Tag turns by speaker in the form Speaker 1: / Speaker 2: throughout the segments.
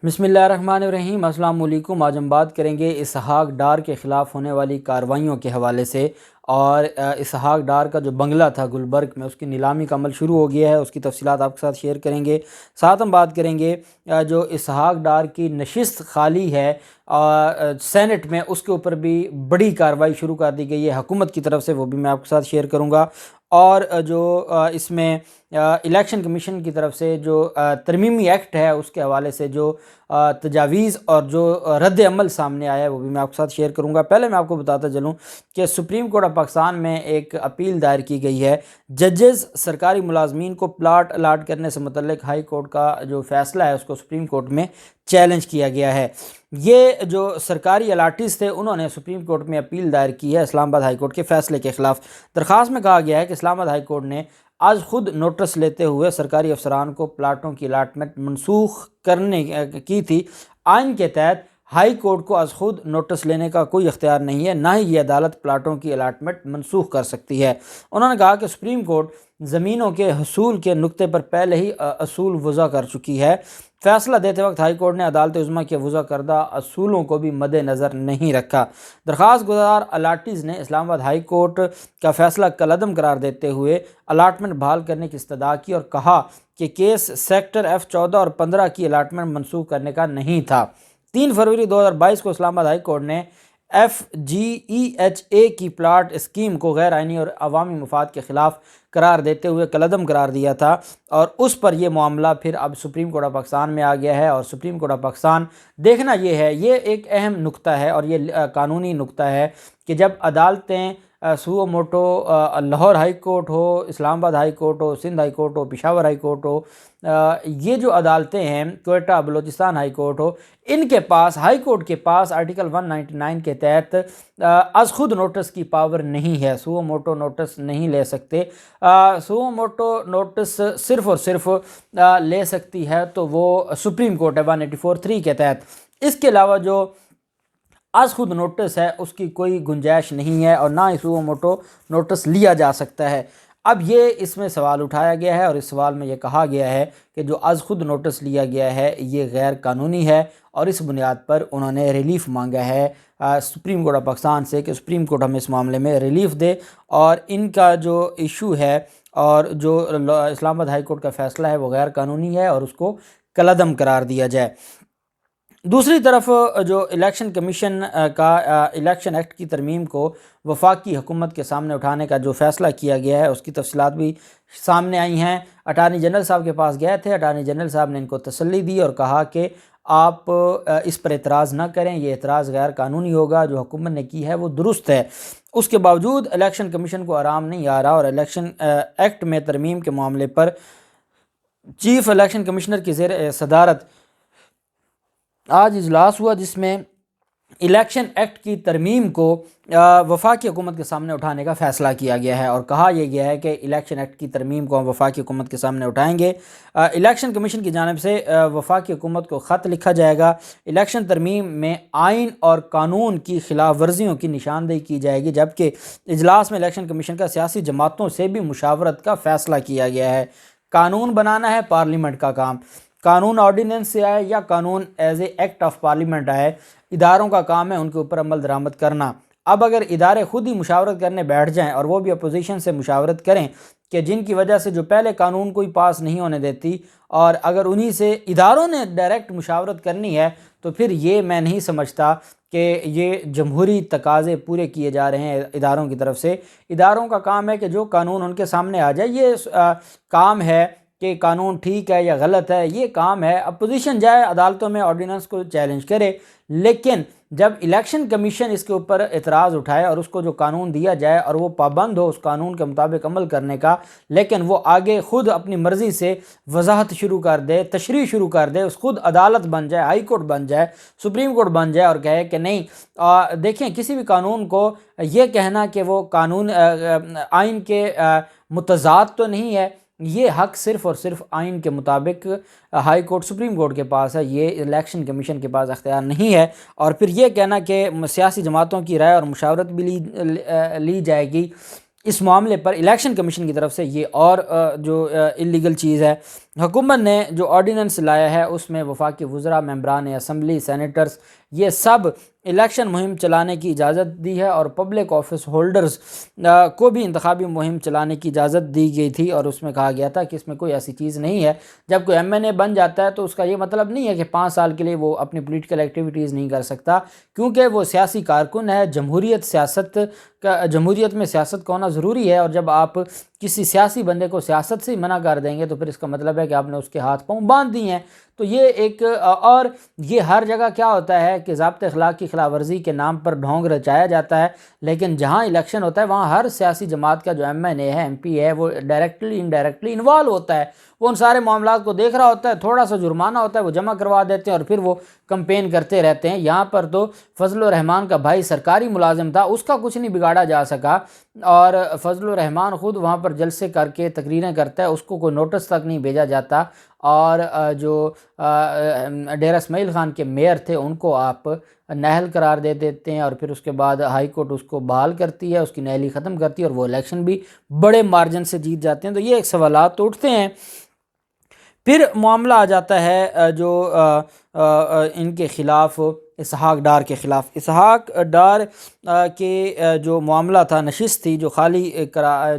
Speaker 1: بسم اللہ الرحمن الرحیم۔ السلام علیکم۔ آج ہم بات کریں گے اسحاق ڈار کے خلاف ہونے والی کارروائیوں کے حوالے سے، اور اسحاق ڈار کا جو بنگلہ تھا گلبرگ میں، اس کی نیلامی کا عمل شروع ہو گیا ہے۔ اس کی تفصیلات آپ کے ساتھ شیئر کریں گے۔ ساتھ ہم بات کریں گے جو اسحاق ڈار کی نشست خالی ہے سینٹ میں، اس کے اوپر بھی بڑی کارروائی شروع کر دی گئی ہے حکومت کی طرف سے، وہ بھی میں آپ کے ساتھ شیئر کروں گا۔ اور جو اس میں الیکشن کمیشن کی طرف سے جو ترمیمی ایکٹ ہے، اس کے حوالے سے جو تجاویز اور جو رد عمل سامنے آیا ہے، وہ بھی میں آپ کے ساتھ شیئر کروں گا۔ پہلے میں آپ کو بتاتا چلوں کہ سپریم کورٹ آف پاکستان میں ایک اپیل دائر کی گئی ہے۔ ججز سرکاری ملازمین کو پلاٹ الاٹ کرنے سے متعلق ہائی کورٹ کا جو فیصلہ ہے، اس کو سپریم کورٹ میں چیلنج کیا گیا ہے۔ یہ جو سرکاری الاٹیز تھے، انہوں نے سپریم کورٹ میں اپیل دائر کی ہے اسلام آباد ہائی کورٹ کے فیصلے کے خلاف۔ درخواست میں کہا گیا ہے کہ اسلام آباد ہائی کورٹ نے آج خود نوٹس لیتے ہوئے سرکاری افسران کو پلاٹوں کی الاٹمنٹ منسوخ کرنے کی تھی۔ آئین کے تحت ہائی کورٹ کو از خود نوٹس لینے کا کوئی اختیار نہیں ہے، نہ ہی یہ عدالت پلاٹوں کی الاٹمنٹ منسوخ کر سکتی ہے۔ انہوں نے کہا کہ سپریم کورٹ زمینوں کے حصول کے نقطے پر پہلے ہی اصول وضع کر چکی ہے۔ فیصلہ دیتے وقت ہائی کورٹ نے عدالت عظمیٰ کے وضع کردہ اصولوں کو بھی مد نظر نہیں رکھا۔ درخواست گزار الاٹیز نے اسلام آباد ہائی کورٹ کا فیصلہ کالعدم قرار دیتے ہوئے الاٹمنٹ بحال کرنے کی استدعا کی اور کہا کہ کیس سیکٹر F14 اور 15 کی الاٹمنٹ منسوخ کرنے کا نہیں تھا۔ 3 فروری 2022 کو اسلام آباد ہائی کورٹ نے FGEHA کی پلاٹ اسکیم کو غیر آئینی اور عوامی مفاد کے خلاف قرار دیتے ہوئے کالعدم قرار دیا تھا، اور اس پر یہ معاملہ پھر اب سپریم کورٹ آف پاکستان میں آ گیا ہے۔ اور سپریم کورٹ آف پاکستان دیکھنا یہ ہے، یہ ایک اہم نقطہ ہے اور یہ قانونی نقطہ ہے کہ جب عدالتیں suo motu Lahore high court ہو، اسلام آباد ہائی کورٹ ہو، سندھ ہائی کورٹ ہو، پشاور ہائی کورٹ ہو، یہ جو عدالتیں ہیں، کوئٹہ بلوچستان ہائی کورٹ ہو، ان کے پاس، ہائی کورٹ کے پاس آرٹیکل 199 کے تحت از خود نوٹس کی پاور نہیں ہے۔ سو موٹو نوٹس نہیں لے سکتے۔ سو موٹو نوٹس صرف اور صرف لے سکتی ہے تو وہ سپریم کورٹ ہے 184(3) کے تحت۔ اس کے علاوہ جو از خود نوٹس ہے، اس کی کوئی گنجائش نہیں ہے، اور نہ ہی سو موٹو نوٹس لیا جا سکتا ہے۔ اب یہ اس میں سوال اٹھایا گیا ہے، اور اس سوال میں یہ کہا گیا ہے کہ جو از خود نوٹس لیا گیا ہے یہ غیر قانونی ہے، اور اس بنیاد پر انہوں نے ریلیف مانگا ہے سپریم کورٹ آف پاکستان سے کہ سپریم کورٹ ہمیں اس معاملے میں ریلیف دے، اور ان کا جو ایشو ہے اور جو اسلام آباد ہائی کورٹ کا فیصلہ ہے وہ غیر قانونی ہے، اور اس کو کالعدم قرار دیا جائے۔ دوسری طرف جو الیکشن کمیشن کا الیکشن ایکٹ کی ترمیم کو وفاقی حکومت کے سامنے اٹھانے کا جو فیصلہ کیا گیا ہے، اس کی تفصیلات بھی سامنے آئی ہیں۔ اٹارنی جنرل صاحب کے پاس گئے تھے، اٹارنی جنرل صاحب نے ان کو تسلی دی اور کہا کہ آپ اس پر اعتراض نہ کریں، یہ اعتراض غیر قانونی ہوگا، جو حکومت نے کی ہے وہ درست ہے۔ اس کے باوجود الیکشن کمیشن کو آرام نہیں آ رہا، اور الیکشن ایکٹ میں ترمیم کے معاملے پر چیف الیکشن کمشنر کی زیر صدارت آج اجلاس ہوا، جس میں الیکشن ایکٹ کی ترمیم کو وفاقی حکومت کے سامنے اٹھانے کا فیصلہ کیا گیا ہے، اور کہا یہ گیا ہے کہ الیکشن ایکٹ کی ترمیم کو ہم وفاقی حکومت کے سامنے اٹھائیں گے۔ الیکشن کمیشن کی جانب سے وفاقی حکومت کو خط لکھا جائے گا۔ الیکشن ترمیم میں آئین اور قانون کی خلاف ورزیوں کی نشاندہی کی جائے گی، جبکہ اجلاس میں الیکشن کمیشن کا سیاسی جماعتوں سے بھی مشاورت کا فیصلہ کیا گیا ہے۔ قانون بنانا ہے پارلیمنٹ کا کام، قانون آرڈیننس سے آئے یا قانون as a act of parliament آئے، اداروں کا کام ہے ان کے اوپر عمل درآمد کرنا۔ اب اگر ادارے خود ہی مشاورت کرنے بیٹھ جائیں، اور وہ بھی اپوزیشن سے مشاورت کریں کہ جن کی وجہ سے جو پہلے قانون کوئی پاس نہیں ہونے دیتی، اور اگر انہی سے اداروں نے ڈائریکٹ مشاورت کرنی ہے، تو پھر یہ میں نہیں سمجھتا کہ یہ جمہوری تقاضے پورے کیے جا رہے ہیں اداروں کی طرف سے۔ اداروں کا کام ہے کہ جو قانون ان کے سامنے آ جائے، یہ کام ہے کہ قانون ٹھیک ہے یا غلط ہے، یہ کام ہے۔ اپوزیشن جائے عدالتوں میں آرڈیننس کو چیلنج کرے، لیکن جب الیکشن کمیشن اس کے اوپر اعتراض اٹھائے اور اس کو جو قانون دیا جائے اور وہ پابند ہو اس قانون کے مطابق عمل کرنے کا، لیکن وہ آگے خود اپنی مرضی سے وضاحت شروع کر دے، تشریح شروع کر دے، اس خود عدالت بن جائے، ہائی کورٹ بن جائے، سپریم کورٹ بن جائے، اور کہے کہ نہیں، دیکھیں کسی بھی قانون کو یہ کہنا کہ وہ قانون آئین کے متضاد تو نہیں ہے، یہ حق صرف اور صرف آئین کے مطابق ہائی کورٹ سپریم کورٹ کے پاس ہے، یہ الیکشن کمیشن کے پاس اختیار نہیں ہے۔ اور پھر یہ کہنا کہ سیاسی جماعتوں کی رائے اور مشاورت بھی لی جائے گی، اس معاملے پر الیکشن کمیشن کی طرف سے یہ اور جو اللیگل چیز ہے۔ حکومت نے جو آرڈیننس لایا ہے اس میں وفاقی وزراء، ممبران اسمبلی، سینیٹرز یہ سب الیکشن مہم چلانے کی اجازت دی ہے، اور پبلک آفس ہولڈرز کو بھی انتخابی مہم چلانے کی اجازت دی گئی تھی، اور اس میں کہا گیا تھا کہ اس میں کوئی ایسی چیز نہیں ہے جب کوئی ایم این اے بن جاتا ہے تو اس کا یہ مطلب نہیں ہے کہ 5 سال کے لیے وہ اپنی پولیٹیکل ایکٹیویٹیز نہیں کر سکتا، کیونکہ وہ سیاسی کارکن ہے۔ جمہوریت میں سیاست کا ہونا ضروری ہے، اور جب آپ کسی سیاسی بندے کو سیاست سے منع کر دیں گے تو پھر اس کا مطلب ہے کہ آپ نے اس کے ہاتھ پاؤں باندھ دی ہیں۔ تو یہ ایک اور یہ ہر جگہ کیا ہوتا ہے کہ ضابطۂ اخلاق کی خلاف ورزی کے نام پر ڈھونگ رچایا جاتا ہے، لیکن جہاں الیکشن ہوتا ہے وہاں ہر سیاسی جماعت کا جو ایم این اے ہے، ایم پی ہے، وہ ڈائریکٹلی انڈائریکٹلی انوالو ہوتا ہے، وہ ان سارے معاملات کو دیکھ رہا ہوتا ہے، تھوڑا سا جرمانہ ہوتا ہے وہ جمع کروا دیتے ہیں اور پھر وہ کمپین کرتے رہتے ہیں۔ یہاں پر تو فضل الرحمان کا بھائی سرکاری ملازم تھا، اس کا کچھ نہیں بگاڑا جا سکا، اور فضل الرحمان خود وہاں پر جلسے کر کے تقریریں کرتا ہے، اس کو کوئی نوٹس تک نہیں بھیجا جاتا، اور جو ڈیرہ اسماعیل خان کے میئر تھے ان کو آپ نااہل قرار دے دیتے ہیں، اور پھر اس کے بعد ہائی کورٹ اس کو بحال کرتی ہے، اس کی نااہلی ختم کرتی ہے، اور وہ الیکشن بھی بڑے مارجن سے جیت جاتے ہیں۔ تو یہ ایک سوالات تو اٹھتے ہیں۔ پھر معاملہ آ جاتا ہے جو ان کے خلاف، اسحاق ڈار کے خلاف۔ اسحاق ڈار کے جو معاملہ تھا، نشست تھی جو خالی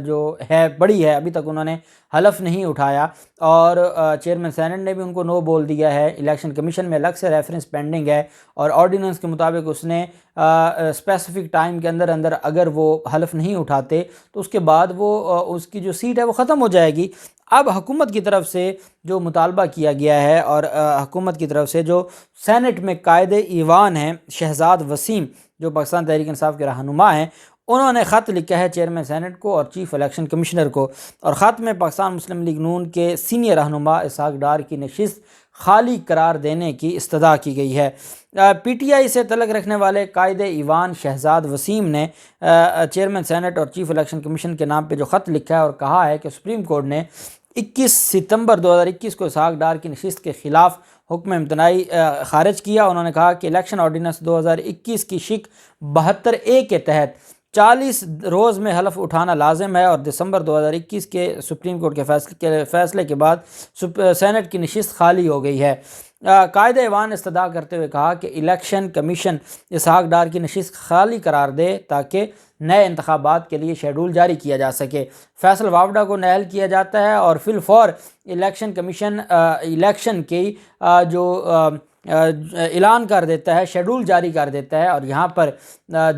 Speaker 1: جو ہے پڑی ہے، ابھی تک انہوں نے حلف نہیں اٹھایا، اور چیئرمین سینٹ نے بھی ان کو نو بول دیا ہے۔ الیکشن کمیشن میں الگ سے ریفرنس پینڈنگ ہے، اور آرڈیننس کے مطابق اس نے اسپیسیفک ٹائم کے اندر اگر وہ حلف نہیں اٹھاتے تو اس کے بعد وہ اس کی جو سیٹ ہے وہ ختم ہو جائے گی۔ اب حکومت کی طرف سے جو مطالبہ کیا گیا ہے، اور حکومت کی طرف سے جو سینٹ میں قائد ایوان ہیں شہزاد وسیم، جو پاکستان تحریک انصاف کے رہنما ہیں، انہوں نے خط لکھا ہے چیئرمین سینٹ کو اور چیف الیکشن کمشنر کو، اور خط میں پاکستان مسلم لیگ نون کے سینئر رہنما اسحاق ڈار کی نشست خالی قرار دینے کی استدعا کی گئی ہے۔ پی ٹی آئی سے تعلق رکھنے والے قائد ایوان شہزاد وسیم نے چیئرمین سینٹ اور چیف الیکشن کمیشن کے نام پہ جو خط لکھا ہے، اور کہا ہے کہ سپریم کورٹ نے 21 ستمبر 2021 کو اسحاق ڈار کی نشست کے خلاف حکم امتناعی خارج کیا۔ انہوں نے کہا کہ الیکشن آرڈیننس 2021 کی شق 72A کے تحت 40 روز میں حلف اٹھانا لازم ہے، اور دسمبر 2021 کے سپریم کورٹ کے فیصلے کے بعد سینٹ کی نشست خالی ہو گئی ہے۔ قائد ایوان نے استدعا کرتے ہوئے کہا کہ الیکشن کمیشن اسحاق ڈار کی نشست خالی قرار دے تاکہ نئے انتخابات کے لیے شیڈول جاری کیا جا سکے۔ فیصل وافڈا کو نااہل کیا جاتا ہے، اور فی الفور الیکشن کمیشن الیکشن کی جو اعلان کر دیتا ہے، شیڈول جاری کر دیتا ہے، اور یہاں پر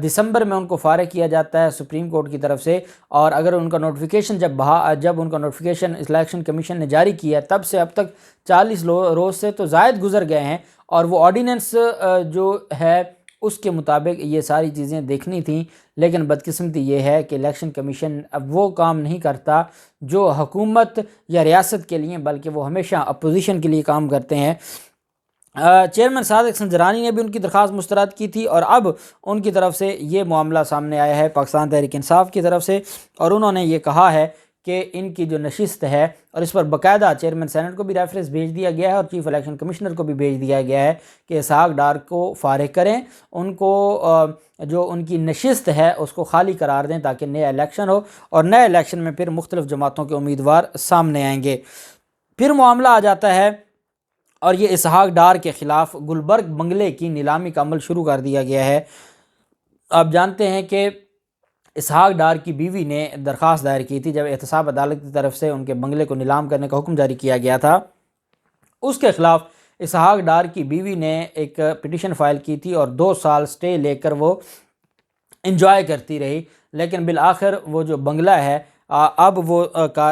Speaker 1: دسمبر میں ان کو فارغ کیا جاتا ہے سپریم کورٹ کی طرف سے، اور اگر ان کا نوٹیفیکیشن جب ان کا نوٹیفیکیشن الیکشن کمیشن نے جاری کیا ہے تب سے اب تک 40 روز سے تو زائد گزر گئے ہیں، اور وہ آرڈیننس جو ہے اس کے مطابق یہ ساری چیزیں دیکھنی تھیں، لیکن بدقسمتی یہ ہے کہ الیکشن کمیشن اب وہ کام نہیں کرتا جو حکومت یا ریاست کے لیے، بلکہ وہ ہمیشہ اپوزیشن کے لیے کام کرتے ہیں۔ چیئرمین صادق سنجرانی نے بھی ان کی درخواست مسترد کی تھی، اور اب ان کی طرف سے یہ معاملہ سامنے آیا ہے پاکستان تحریک انصاف کی طرف سے، اور انہوں نے یہ کہا ہے کہ ان کی جو نشست ہے، اور اس پر باقاعدہ چیئرمین سینٹ کو بھی ریفرنس بھیج دیا گیا ہے اور چیف الیکشن کمشنر کو بھی بھیج دیا گیا ہے کہ اسحاق ڈار کو فارغ کریں، ان کو جو ان کی نشست ہے اس کو خالی قرار دیں تاکہ نیا الیکشن ہو، اور نئے الیکشن میں پھر مختلف جماعتوں کے امیدوار سامنے آئیں گے۔ پھر معاملہ آ جاتا ہے، اور یہ اسحاق ڈار کے خلاف گلبرگ بنگلے کی نیلامی کا عمل شروع کر دیا گیا ہے۔ آپ جانتے ہیں کہ اسحاق ڈار کی بیوی نے درخواست دائر کی تھی جب احتساب عدالت کی طرف سے ان کے بنگلے کو نیلام کرنے کا حکم جاری کیا گیا تھا، اس کے خلاف اسحاق ڈار کی بیوی نے ایک پٹیشن فائل کی تھی، اور 2 سال سٹے لے کر وہ انجوائے کرتی رہی، لیکن بالآخر وہ جو بنگلہ ہے اب وہ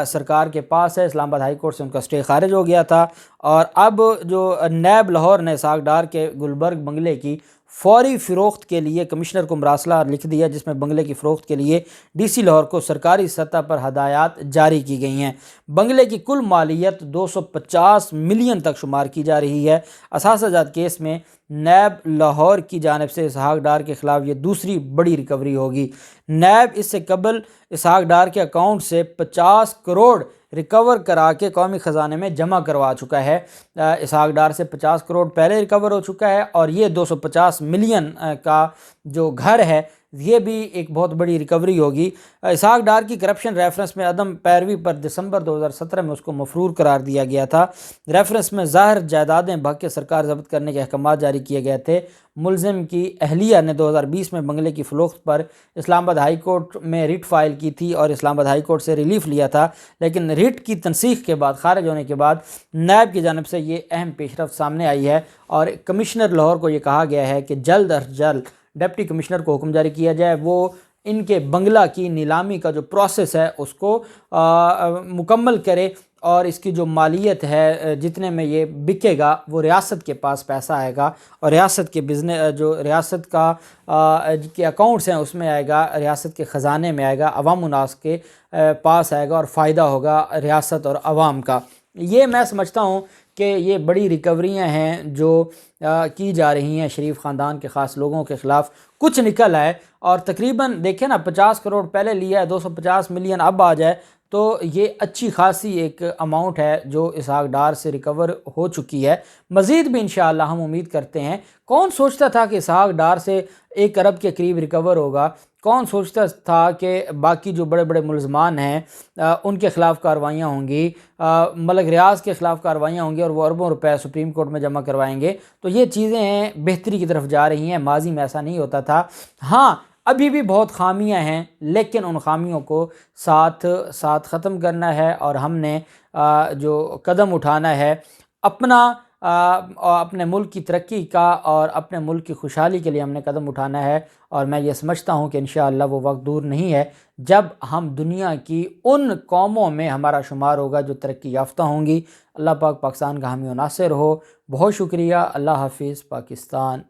Speaker 1: سرکار کے پاس ہے۔ اسلام آباد ہائی کورٹ سے ان کا سٹے خارج ہو گیا تھا، اور اب جو نیب لاہور نے اسحاق ڈار کے گلبرگ بنگلے کی فوری فروخت کے لیے کمشنر کو مراسلہ لکھ دیا، جس میں بنگلے کی فروخت کے لیے ڈی سی لاہور کو سرکاری سطح پر ہدایات جاری کی گئی ہیں۔ بنگلے کی کل مالیت 250 ملین تک شمار کی جا رہی ہے۔ اثاثہ جات کیس میں نیب لاہور کی جانب سے اسحاق ڈار کے خلاف یہ دوسری بڑی ریکوری ہوگی۔ نیب اس سے قبل اسحاق ڈار کے اکاؤنٹ سے 50 کروڑ ریکور کرا کے قومی خزانے میں جمع کروا چکا ہے۔ اسحاق ڈار سے 50 کروڑ پہلے ریکور ہو چکا ہے، اور یہ 250 ملین کا جو گھر ہے یہ بھی ایک بہت بڑی ریکوری ہوگی۔ اسحاق ڈار کی کرپشن ریفرنس میں عدم پیروی پر دسمبر 2017 میں اس کو مفرور قرار دیا گیا تھا۔ ریفرنس میں ظاہر جائیدادیں بھگ کے سرکار ضبط کرنے کے احکامات جاری کیے گئے تھے۔ ملزم کی اہلیہ نے 2020 میں بنگلے کی فروخت پر اسلام آباد ہائی کورٹ میں ریٹ فائل کی تھی اور اسلام آباد ہائی کورٹ سے ریلیف لیا تھا، لیکن ریٹ کی تنسیخ کے بعد، خارج ہونے کے بعد، نیب کی جانب سے یہ اہم پیش رفت سامنے آئی ہے اور کمشنر لاہور کو یہ کہا گیا ہے کہ جلد از جلد ڈپٹی کمشنر کو حکم جاری کیا جائے، وہ ان کے بنگلہ کی نیلامی کا جو پروسیس ہے اس کو مکمل کرے اور اس کی جو مالیت ہے جتنے میں یہ بکے گا وہ ریاست کے پاس پیسہ آئے گا اور ریاست کے بزنس جو ریاست کا کے اکاؤنٹس ہیں اس میں آئے گا، ریاست کے خزانے میں آئے گا، عوام الناس کے پاس آئے گا اور فائدہ ہوگا ریاست اور عوام کا۔ یہ میں سمجھتا ہوں کہ یہ بڑی ریکوریاں ہیں جو کی جا رہی ہیں شریف خاندان کے خاص لوگوں کے خلاف۔ کچھ نکل آئے اور تقریباً دیکھیں نا 50 کروڑ پہلے لیا ہے، 250 ملین اب آ جائے تو یہ اچھی خاصی ایک اماؤنٹ ہے جو اسحاق ڈار سے ریکور ہو چکی ہے۔ مزید بھی انشاءاللہ ہم امید کرتے ہیں۔ کون سوچتا تھا کہ اسحاق ڈار سے 1 ارب کے قریب ریکور ہوگا؟ کون سوچتا تھا کہ باقی جو بڑے بڑے ملزمان ہیں ان کے خلاف کاروائیاں ہوں گی، ملک ریاض کے خلاف کاروائیاں ہوں گی اور وہ اربوں روپے سپریم کورٹ میں جمع کروائیں گے؟ تو یہ چیزیں بہتری کی طرف جا رہی ہیں، ماضی میں ایسا نہیں ہوتا تھا۔ ہاں ابھی بھی بہت خامیاں ہیں، لیکن ان خامیوں کو ساتھ ختم کرنا ہے اور ہم نے جو قدم اٹھانا ہے اپنے ملک کی ترقی کا اور اپنے ملک کی خوشحالی کے لیے ہم نے قدم اٹھانا ہے، اور میں یہ سمجھتا ہوں کہ انشاءاللہ وہ وقت دور نہیں ہے جب ہم دنیا کی ان قوموں میں ہمارا شمار ہوگا جو ترقی یافتہ ہوں گی۔ اللہ پاک پاکستان کا حامی و ناصر ہو۔ بہت شکریہ۔ اللہ حافظ پاکستان۔